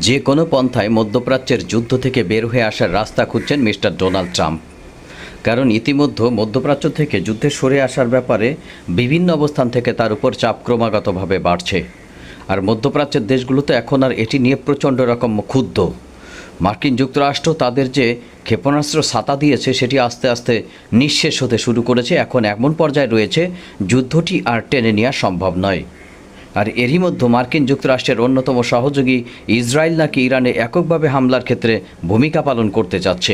যে কোনো পন্থায় মধ্যপ্রাচ্যের যুদ্ধ থেকে বের হয়ে আসার রাস্তা খুঁজছেন মিস্টার ডোনাল্ড ট্রাম্প। কারণ ইতিমধ্যে মধ্যপ্রাচ্য থেকে যুদ্ধে সরে আসার ব্যাপারে বিভিন্ন অবস্থান থেকে তার উপর চাপ ক্রমাগতভাবে বাড়ছে। আর মধ্যপ্রাচ্যের দেশগুলোতে এখন আর এটি নিয়ে প্রচণ্ড রকম ক্ষুব্ধ। মার্কিন যুক্তরাষ্ট্র তাদের যে ক্ষেপণাস্ত্র ছাতা দিয়েছে সেটি আস্তে আস্তে নিঃশেষ হতে শুরু করেছে। এখন এমন পর্যায়ে রয়েছে যুদ্ধটি আর টেনে নেওয়া সম্ভব নয়। আর এরই মধ্যে মার্কিন যুক্তরাষ্ট্রের অন্যতম সহযোগী ইসরায়েল নাকি ইরানে এককভাবে হামলার ক্ষেত্রে ভূমিকা পালন করতে যাচ্ছে।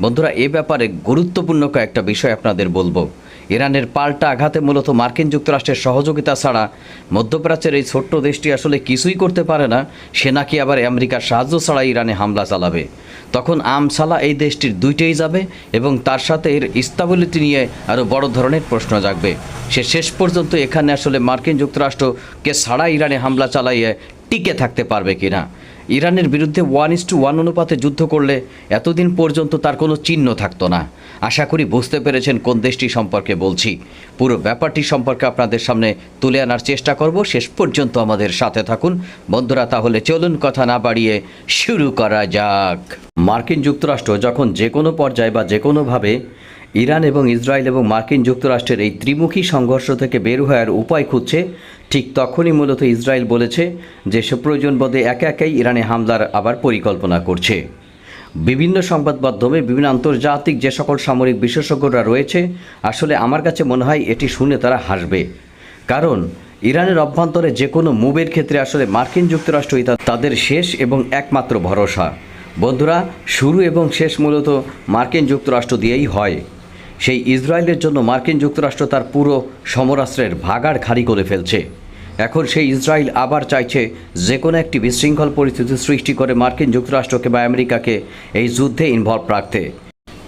বন্ধুরা, এ ব্যাপারে গুরুত্বপূর্ণ কয়েকটা বিষয় আপনাদের বলবো। ইরানের পাল্টা আঘাতে মূলত মার্কিন যুক্তরাষ্ট্রের সহযোগিতা ছাড়া মধ্যপ্রাচ্যের এই ছোট্ট দেশটি আসলে কিছুই করতে পারে না। সে নাকি আবার আমেরিকার সাহায্য ছাড়া ইরানে হামলা চালাবে। তখন আমসালা এই দেশটির দুইটাই যাবে এবং তার সাথে এর স্টেবিলিটি নিয়ে আরও বড় ধরনের প্রশ্ন জাগবে। সে শেষ পর্যন্ত এখানে আসলে মার্কিন যুক্তরাষ্ট্রকে ছাড়া ইরানে হামলা চালাইয়ে টিকে থাকতে পারবে কিনা। ইরানের বিরুদ্ধে 1:1 অনুপাতে যুদ্ধ করলে এতদিন পর্যন্ত তার কোনো চিহ্ন থাকতো না। আশা করি বুঝতে পেরেছেন কোন দেশটি সম্পর্কে বলছি। পুরো ব্যাপারটি সম্পর্কে আপনাদের সামনে তুলে আনার চেষ্টা করব। শেষ পর্যন্ত আমাদের সাথে থাকুন বন্ধুরা। তাহলে চলুন কথা না বাড়িয়ে শুরু করা যাক। মার্কিন যুক্তরাষ্ট্র যখন যে কোনো পর্যায়ে বা যে কোনোভাবে ইরান এবং ইসরায়েল এবং মার্কিন যুক্তরাষ্ট্রের এই ত্রিমুখী সংঘর্ষ থেকে বের হওয়ার উপায় খুঁজছে, ঠিক তখনই মূলত ইসরায়েল বলেছে যে সে প্রয়োজন বোধে একে একেই ইরানে হামলার আবার পরিকল্পনা করছে। বিভিন্ন সংবাদ মাধ্যমে বিভিন্ন আন্তর্জাতিক যে সকল সামরিক বিশেষজ্ঞরা রয়েছে, আসলে আমার কাছে মনে হয় এটি শুনে তারা হাসবে। কারণ ইরানের অভ্যন্তরে যে কোনো মুভের ক্ষেত্রে আসলে মার্কিন যুক্তরাষ্ট্রই তাদের শেষ এবং একমাত্র ভরসা। বন্ধুরা, শুরু এবং শেষ মূলত মার্কিন যুক্তরাষ্ট্র দিয়েই হয়। সেই ইসরায়েলের জন্য মার্কিন যুক্তরাষ্ট্র তার পুরো সমরাস্ত্রের ভাগাড় খালি করে ফেলছে। এখন সেই ইসরায়েল আবার চাইছে যে কোনো একটি বিশৃঙ্খল পরিস্থিতি সৃষ্টি করে মার্কিন যুক্তরাষ্ট্রকে বা আমেরিকাকে এই যুদ্ধে ইনভলভ রাখতে।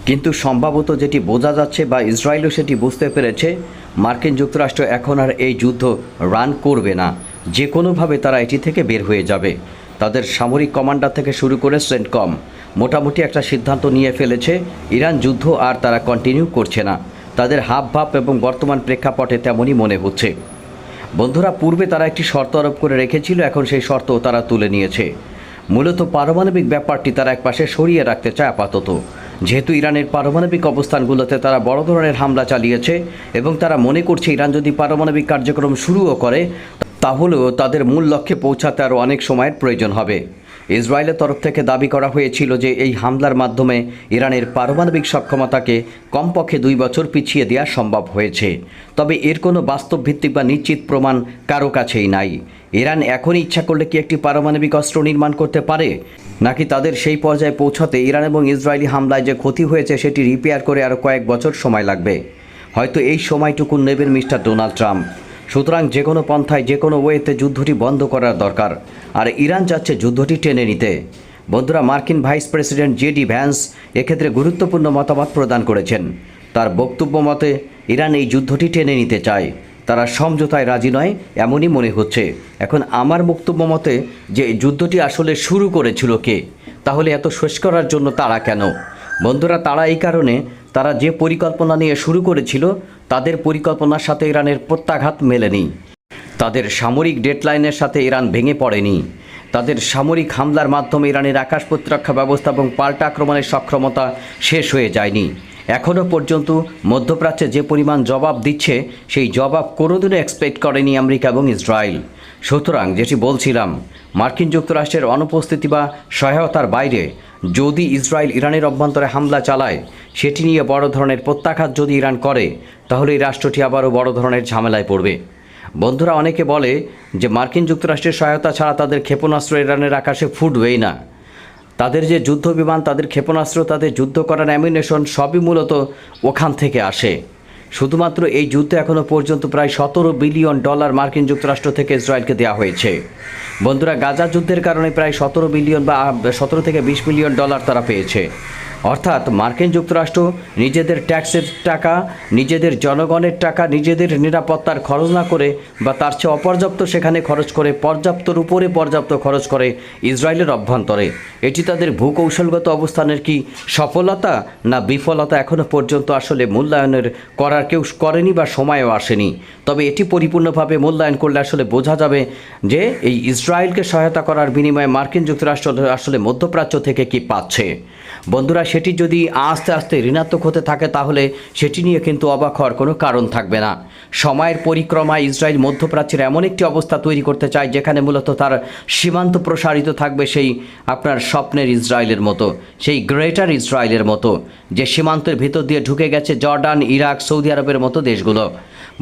কিন্তু সম্ভবত যেটি বোঝা যাচ্ছে বা ইসরায়েলও সেটি বুঝতে পেরেছে, মার্কিন যুক্তরাষ্ট্র এখন আর এই যুদ্ধ রান করবে না। যে কোনোভাবে তারা এটি থেকে বের হয়ে যাবে। তাদের সামরিক কমান্ডার থেকে শুরু করে সেন্টকম মোটামুটি একটা সিদ্ধান্ত নিয়ে ফেলেছে, ইরান যুদ্ধ আর তারা কন্টিনিউ করছে না। তাদের হাবভাব এবং বর্তমান প্রেক্ষাপটে তেমনই মনে হচ্ছে। বন্ধুরা, পূর্বে তারা একটি শর্ত আরোপ করে রেখেছিল, এখন সেই শর্ত তারা তুলে নিয়েছে। মূলত পারমাণবিক ব্যাপারটি তারা একপাশে সরিয়ে রাখতে চায় আপাতত। যেহেতু ইরানের পারমাণবিক অবস্থানগুলোতে তারা বড় ধরনের হামলা চালিয়েছে এবং তারা মনে করছে ইরান যদি পারমাণবিক কার্যক্রম শুরুও করে তাহলেও তাদের মূল লক্ষ্যে পৌঁছাতে আরও অনেক সময়ের প্রয়োজন হবে। ইসরায়েলের তরফ থেকে দাবি করা হয়েছিল যে এই হামলার মাধ্যমে ইরানের পারমাণবিক সক্ষমতাকে কমপক্ষে 2 বছর পিছিয়ে দেওয়া সম্ভব হয়েছে। তবে এর কোনো বাস্তবভিত্তিক বা নিশ্চিত প্রমাণ কারো কাছেই নাই। ইরান এখনই ইচ্ছা করলে কি একটি পারমাণবিক অস্ত্র নির্মাণ করতে পারে, নাকি তাদের সেই পর্যায়ে পৌঁছাতে ইরান এবং ইসরায়েলি হামলায় যে ক্ষতি হয়েছে সেটি রিপেয়ার করে আরও কয়েক বছর সময় লাগবে। হয়তো এই সময়টুকু নেবেন মিস্টার ডোনাল্ড ট্রাম্প। সুতরাং যে কোনো পন্থায় যে কোনো ওয়েতে যুদ্ধটি বন্ধ করার দরকার। আর ইরান চাচ্ছে যুদ্ধটি টেনে নিতে। বন্ধুরা, মার্কিন ভাইস প্রেসিডেন্ট জেডি ভ্যান্স এক্ষেত্রে গুরুত্বপূর্ণ মতামত প্রদান করেছেন। তার বক্তব্য মতে ইরান এই যুদ্ধটি টেনে নিতে চায়, তারা সমঝোতায় রাজি নয় এমনই মনে হচ্ছে। এখন আমার বক্তব্য মতে যে যুদ্ধটি আসলে শুরু করেছিল কে, তাহলে এত শেষ করার জন্য তারা কেন? বন্ধুরা, তারা এই কারণে তারা যে পরিকল্পনা নিয়ে শুরু করেছিল তাদের পরিকল্পনার সাথে ইরানের প্রত্যাঘাত মেলেনি। তাদের সামরিক ডেডলাইনের সাথে ইরান ভেঙে পড়েনি। তাদের সামরিক হামলার মাধ্যমে ইরানের আকাশ প্রতিরক্ষা ব্যবস্থা এবং পাল্টা আক্রমণের সক্ষমতা শেষ হয়ে যায়নি। এখনও পর্যন্ত মধ্যপ্রাচ্যে যে পরিমাণ জবাব দিচ্ছে সেই জবাব কোনোদিনও এক্সপেক্ট করেনি আমেরিকা এবং ইসরায়েল। সুতরাং যেটি বলছিলাম, মার্কিন যুক্তরাষ্ট্রের অনুপস্থিতি বা সহায়তার বাইরে যদি ইসরায়েল ইরানের অভ্যন্তরে হামলা চালায়, সেটি নিয়ে বড় ধরনের প্রত্যাঘাত যদি ইরান করে, তাহলে এই রাষ্ট্রটি আবারও বড় ধরনের ঝামেলায় পড়বে। বন্ধুরা, অনেকে বলে যে মার্কিন যুক্তরাষ্ট্রের সহায়তা ছাড়া তাদের ক্ষেপণাস্ত্র ইরানের আকাশে ফুটবেই না। তাদের যে যুদ্ধ বিমান, তাদের ক্ষেপণাস্ত্র, তাদের যুদ্ধ করার অ্যামিউনিশন সবই মূলত ওখান থেকে আসে। শুধুমাত্র এই যুদ্ধে এখনও পর্যন্ত প্রায় $17 বিলিয়ন মার্কিন যুক্তরাষ্ট্র থেকে ইসরায়েলকে দেওয়া হয়েছে। বন্ধুরা, গাজা যুদ্ধের কারণে প্রায় 17 বিলিয়ন বা 17 থেকে 20 মিলিয়ন ডলার তারা পেয়েছে। অর্থাৎ মার্কিন যুক্তরাষ্ট্র নিজেদের ট্যাক্সের টাকা, নিজেদের জনগণের টাকা, নিজেদের নিরাপত্তার খরচ না করে বা তার চেয়ে অপর্যাপ্ত সেখানে খরচ করে পর্যাপ্তর উপরে পর্যাপ্ত খরচ করে ইসরায়েলের অভ্যন্তরে। এটি তাদের ভূকৌশলগত অবস্থানের কি সফলতা না বিফলতা এখনও পর্যন্ত আসলে মূল্যায়নের করার কেউ করেনি বা সময়ও আসেনি। তবে এটি পরিপূর্ণভাবে মূল্যায়ন করলে আসলে বোঝা যাবে যে এই ইসরায়েলকে সহায়তা করার বিনিময়ে মার্কিন যুক্তরাষ্ট্র আসলে মধ্যপ্রাচ্য থেকে কি পাচ্ছে। বন্ধুরা, সেটি যদি আস্তে আস্তে ঋণাত্মক হতে থাকে তাহলে সেটি নিয়ে কিন্তু অবাক হওয়ার কোনো কারণ থাকবে না। সময়ের পরিক্রমায় ইসরায়েল মধ্যপ্রাচ্যের এমন একটি অবস্থা তৈরি করতে চায় যেখানে মূলত তার সীমান্ত প্রসারিত থাকবে সেই আপনার স্বপ্নের ইসরায়েলের মতো, সেই গ্রেটার ইসরায়েলের মতো, যে সীমান্তের ভিতর দিয়ে ঢুকে গেছে জর্ডান, ইরাক, সৌদি আরবের মতো দেশগুলো।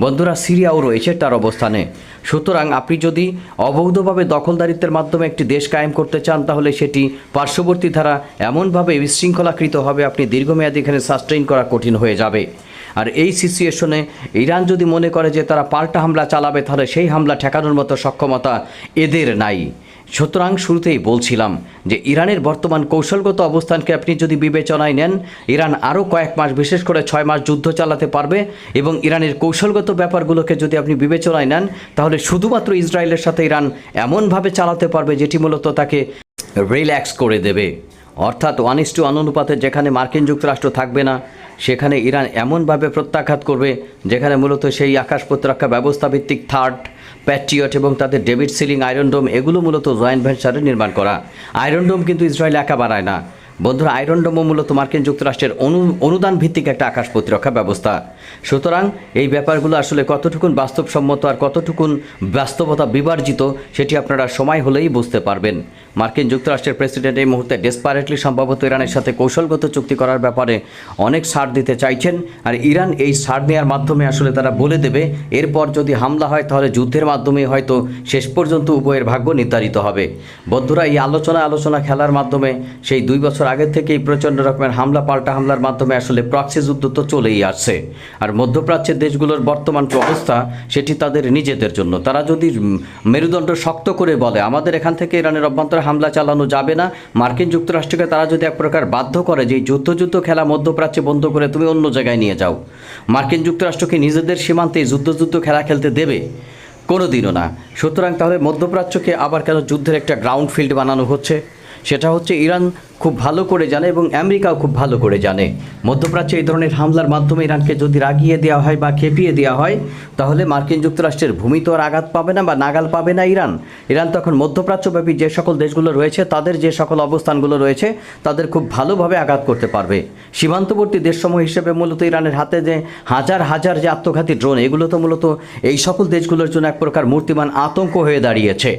বন্ধুরা, সিরিয়াও রয়েছে তার অবস্থানে। সুতরাং আপনি যদি অবৈধভাবে দখলদারিত্বের মাধ্যমে একটি দেশ কায়েম করতে চান তাহলে সেটি পার্শ্ববর্তী ধারা এমনভাবে বিশৃঙ্খলাকৃত হবে আপনি দীর্ঘমেয়াদী এখানে সাস্টেইন করা কঠিন হয়ে যাবে। আর এই সিচুয়েশনে ইরান যদি মনে করে যে তারা পাল্টা হামলা চালাবে তাহলে সেই হামলা ঠেকানোর মতো সক্ষমতা এদের নাই। সুতরাং শুরুতেই বলছিলাম যে ইরানের বর্তমান কৌশলগত অবস্থানকে আপনি যদি বিবেচনায় নেন, ইরান আরও কয়েক মাস, বিশেষ করে 6 মাস যুদ্ধ চালাতে পারবে। এবং ইরানের কৌশলগত ব্যাপারগুলোকে যদি আপনি বিবেচনায় নেন তাহলে শুধুমাত্র ইসরায়েলের সাথে ইরান এমনভাবে চালাতে পারবে যেটি মূলত তাকে রিল্যাক্স করে দেবে। অর্থাৎ 1:1 অনুপাতে যেখানে মার্কিন যুক্তরাষ্ট্র থাকবে না সেখানে ইরান এমনভাবে প্রত্যাঘাত করবে যেখানে মূলত সেই আকাশ প্রতিরক্ষা ব্যবস্থা ভিত্তিক থার্ড প্যাট্রিয়ট এবং তাদের ডেভিড সিলিং আয়রন ডোম, এগুলো মূলত জয়েন্ট ভেঞ্চারে নির্মাণ করা। আয়রন ডোম কিন্তু ইসরায়েল একা বানায় না বন্ধুরা, আয়রন ডোমও মূলত মার্কিন যুক্তরাষ্ট্রের অনুদান ভিত্তিক একটা আকাশ প্রতিরক্ষা ব্যবস্থা। সুতরাং এই ব্যাপারগুলো আসলে কতটুকুন বাস্তবসম্মত আর কতটুকুন বাস্তবতা বিবর্জিত সেটি আপনারা সময় হলেই বুঝতে পারবেন। মার্কিন যুক্তরাষ্ট্রের প্রেসিডেন্ট এই মুহূর্তে ডেসপারেটলি সম্ভবত ইরানের সাথে কৌশলগত চুক্তি করার ব্যাপারে অনেক ছাড় দিতে চাইছেন। আর ইরান এই ছাড় নেওয়ার মাধ্যমে আসলে তারা বলে দেবে এরপর যদি হামলা হয় তাহলে যুদ্ধের মাধ্যমে হয়তো শেষ পর্যন্ত উভয়ের ভাগ্য নির্ধারিত হবে। বন্ধুরা, এই আলোচনা খেলার মাধ্যমে সেই 2 বছর আগে থেকেই প্রচণ্ড রকমের হামলা পাল্টা হামলার মাধ্যমে আসলে প্রক্সি যুদ্ধ তো চলেই আসছে। আর মধ্যপ্রাচ্যের দেশগুলোর বর্তমান অবস্থা সেটি তাদের নিজেদের জন্য। তারা যদি মেরুদণ্ড শক্ত করে বলে আমাদের এখান থেকে ইরানের অভ্যন্তরে হামলা চালানো যাবে না, মার্কিন যুক্তরাষ্ট্রকে তারা যদি এক প্রকার বাধ্য করে যে যুদ্ধ খেলা মধ্যপ্রাচ্যে বন্ধ করে তুমি অন্য জায়গায় নিয়ে যাও, মার্কিন যুক্তরাষ্ট্রকে নিজেদের সীমান্তে যুদ্ধ খেলা খেলতে দেবে? কোনোদিনও না। সুতরাং তাহলে মধ্যপ্রাচ্যকে আবার কেন যুদ্ধের একটা গ্রাউন্ড ফিল্ড বানানো হচ্ছে? সেটা হচ্ছে ইরান খুব ভালো করে জানে এবং আমেরিকাও খুব ভালো করে জানে মধ্যপ্রাচ্যে এই ধরনের হামলার মাধ্যমে ইরানকে যদি রাগিয়ে দেওয়া হয় বা খেপিয়ে দেওয়া হয় তাহলে মার্কিন যুক্তরাষ্ট্রের ভূমি তো আর আঘাত পাবে না বা নাগাল পাবে না ইরান তখন মধ্যপ্রাচ্যব্যাপী যে সকল দেশগুলো রয়েছে তাদের যে সকল অবস্থানগুলো রয়েছে তাদের খুব ভালোভাবে আঘাত করতে পারবে। সীমান্তবর্তী দেশসমূহ হিসেবে মূলত ইরানের হাতে যে হাজার যে আত্মঘাতী ড্রোন, এগুলো তো মূলত এই সকল দেশগুলোর জন্য এক প্রকার মূর্তিমান আতঙ্ক হয়ে দাঁড়িয়েছে।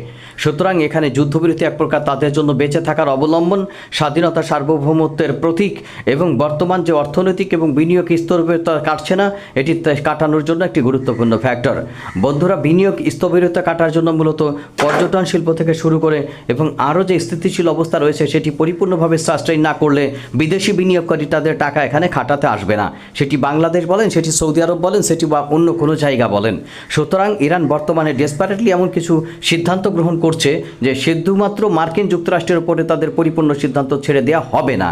সুতরাং এখানে যুদ্ধবিরতি এক প্রকার তাদের জন্য বেঁচে থাকার অবলম্বন, স্বাধীনতা সার্বভৌমত্বের প্রতীক এবং বর্তমান যে অর্থনৈতিক এবং বিনিয়োগ স্থবিরতা কাটছে না এটি কাটানোর জন্য একটি গুরুত্বপূর্ণ ফ্যাক্টর। বন্ধুরা, বিনিয়োগ স্থবিরতা কাটার জন্য মূলত পর্যটন শিল্প থেকে শুরু করে এবং আরও যে স্থিতিশীল অবস্থা রয়েছে সেটি পরিপূর্ণভাবে সাস্টেইন না করলে বিদেশি বিনিয়োগকারী তাদের টাকা এখানে খাটাতে আসবে না। সেটি বাংলাদেশ বলেন, সেটি সৌদি আরব বলেন, সেটি বা অন্য কোনো জায়গা বলেন। সুতরাং ইরান বর্তমানে ডেসপারেটলি এমন কিছু সিদ্ধান্ত গ্রহণ করছে যে শুধুমাত্র মার্কিন যুক্তরাষ্ট্রের উপরে তাদের পরিপূর্ণ সিদ্ধান্ত ছেড়ে দেওয়া হবে না।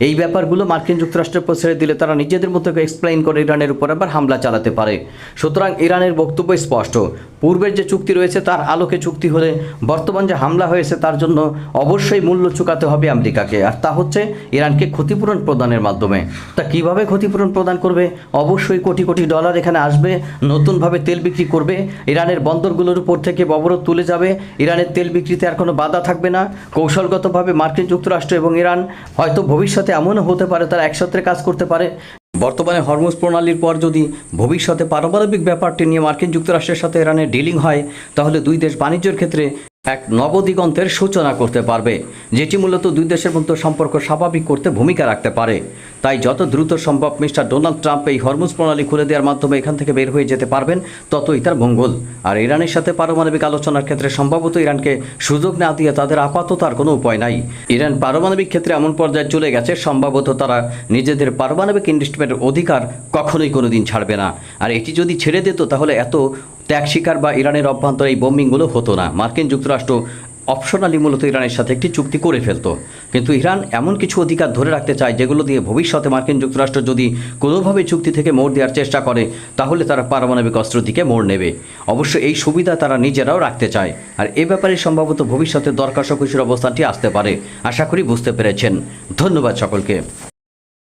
এই ব্যাপারগুলো মার্কিন যুক্তরাষ্ট্রের উপর ছেড়ে দিলে তারা নিজেদের মতো এক্সপ্লেইন করে ইরানের উপর আবার হামলা চালাতে পারে। সুতরাং ইরানের বক্তব্য স্পষ্ট, পূর্বের যে চুক্তি রয়েছে তার আলোকে চুক্তি হলে বর্তমান যে হামলা হয়েছে তার জন্য অবশ্যই মূল্য চুকাতে হবে আমেরিকাকে, আর তা হচ্ছে ইরানকে ক্ষতিপূরণ প্রদানের মাধ্যমে। তা কিভাবে ক্ষতিপূরণ প্রদান করবে? অবশ্যই কোটি কোটি ডলার এখানে আসবে, নতুনভাবে তেল বিক্রি করবে, ইরানের বন্দরগুলোর উপর থেকে অবরোধ তুলে যাবে, ইরানের তেল বিক্রিতে আর কোনো বাধা থাকবে না। কৌশলগতভাবে মার্কিন যুক্তরাষ্ট্র এবং ইরান হয়তো ভবিষ্যতে এমনও হতে পারে তারা একসাথে কাজ করতে পারে। বর্তমানে হরমুজ প্রণালীর পর যদি ভবিষ্যতে পারমাণবিক ব্যাপারটি নিয়ে মার্কিন যুক্তরাষ্ট্রের সাথে ইরানের ডিলিং হয় তাহলে দুই দেশ বাণিজ্যের ক্ষেত্রে এক নবদিগন্তের সূচনা করতে পারবে, যেটি মূলত দুই দেশের মধ্যে সম্পর্ক স্বাভাবিক করতে ভূমিকা রাখতে পারে। তাই যত দ্রুত সম্ভব মিস্টার ডোনাল্ড ট্রাম্প এই হরমুজ প্রণালী খুলে দেওয়ার মাধ্যমে এখান থেকে বের হয়ে যেতে পারবেন ততই তার মঙ্গল। আর ইরানের সাথে পারমাণবিক আলোচনার ক্ষেত্রে সম্ভবত ইরানকে সুযোগ না দিয়ে তাদের আপাতত আর কোনো উপায় নাই। ইরান পারমাণবিক ক্ষেত্রে এমন পর্যায়ে চলে গেছে সম্ভবত তারা নিজেদের পারমাণবিক ইনভেস্টমেন্টের অধিকার কখনোই কোনো দিন ছাড়বে না। আর এটি যদি ছেড়ে দিত তাহলে এত ত্যাগ শিকার বা ইরানের অভ্যন্তরে এই বোম্বিংগুলো হতো না। মার্কিন যুক্তরাষ্ট্র অপশনালি মূলত ইরানের সাথে একটি চুক্তি করে ফেলতো, কিন্তু ইরান এমন কিছু অধিকার ধরে রাখতে চায় যেগুলো দিয়ে ভবিষ্যতে মার্কিন যুক্তরাষ্ট্র যদি কোনোভাবে চুক্তি থেকে মোড় দেওয়ার চেষ্টা করে তাহলে তারা পারমাণবিক অস্ত্র দিকে মোড় নেবে। অবশ্য এই সুবিধা তারা নিজেরাও রাখতে চায়, আর এ ব্যাপারে সম্ভবত ভবিষ্যতে দরকার সকুশির অবস্থানটি আসতে পারে। আশা করি বুঝতে পেরেছেন। ধন্যবাদ সকলকে।